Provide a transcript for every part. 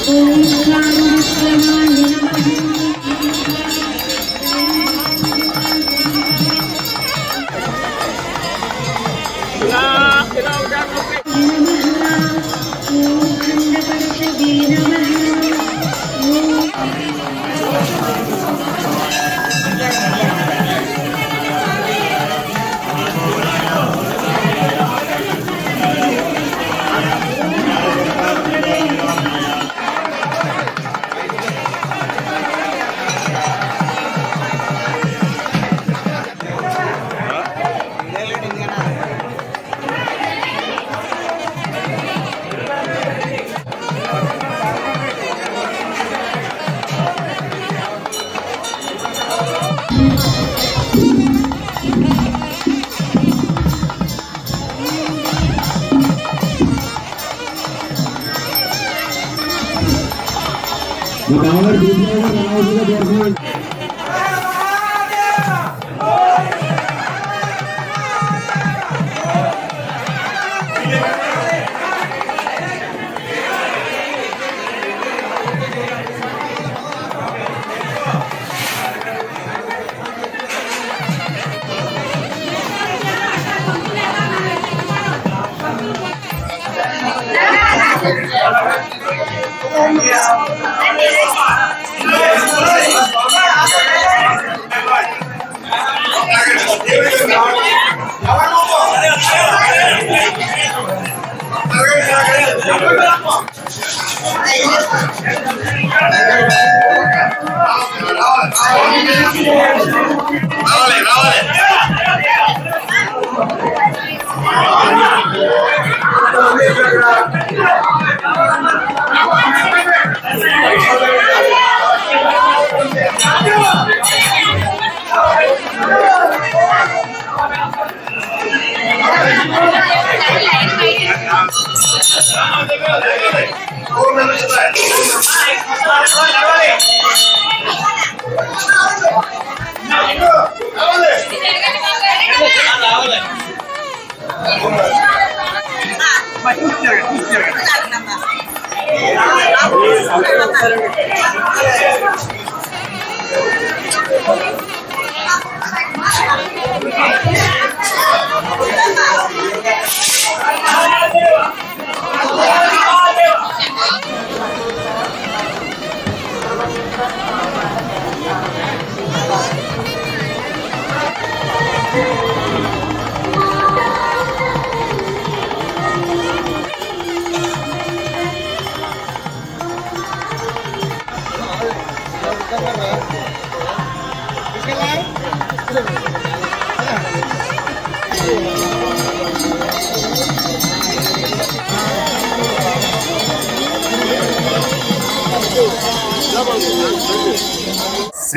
श्री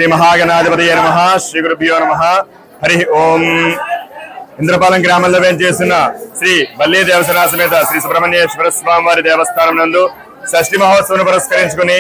महागणाधिपतये नमः श्री गुरुभ्यो नमः हरि ओम इंद्रपालెం గ్రామంలో వేంచేస్తున్న శ్రీ వల్లి దేవసేన సమేత శ్రీ సుబ్రహ్మణ్యేశ్వర స్వామివారి దేవస్థానం నందు షష్ఠి మహోత్సవం పురస్కరించుకొని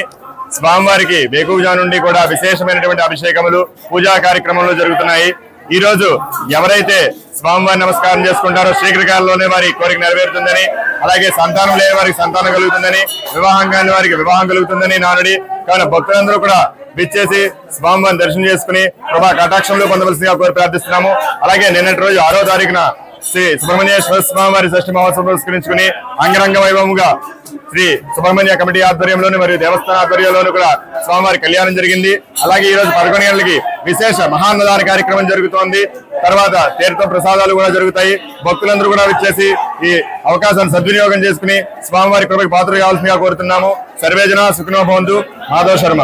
స్వామివారికి వేకువజాము నుండి కూడా విశేషమైనటువంటి అభిషేకములు పూజా కార్యక్రమాలు జరుగుతున్నాయి। ఈ రోజు ఎవరైతే స్వామివారి నమస్కారం చేసుకుంటారో శీఘ్రకాలంలోనే వారి కోరిక నెరవేరుతుందని, అలాగే సంతానం లేని వారికి సంతానం కలుగుతుందని, వివాహం కాని వారికి వివాహం కలుగుతుందని నానుడి। కావున భక్తులందరూ కూడా విచ్చేసి స్వామివారిని దర్శనం చేసుకుని ప్రభా కటాక్షంలో పొందవలసిందిగా కోరి ప్రార్థిస్తున్నాము। అలాగే నిన్నటి రోజు 6వ తారీఖున శ్రీ సుబ్రహ్మణ్యేశ్వర స్వామివారి షష్ఠి మహోత్సవం పురస్కరించుకుని అంగరంగ వైభవముగా శ్రీ సుబ్రహ్మణ్య కమిటీ ఆధ్వర్యంలోని మరియు దేవస్థాన ఆధ్వర్యంలోనూ కూడా స్వామివారి కళ్యాణం జరిగింది। అలాగే ఈ రోజు 11 గంటలకి విశేష మహాన్నదాన కార్యక్రమం జరుగుతోంది। తర్వాత తీర్థ ప్రసాదాలు కూడా జరుగుతాయి। భక్తులందరూ కూడా విచ్చేసి ఈ అవకాశాన్ని సద్వినియోగం చేసుకుని స్వామివారి కృపకి పాత్రలు కావాల్సిందిగా కోరుతున్నాము। సర్వేజన సుఖినో భవంతు। మాధవ్ శర్మ।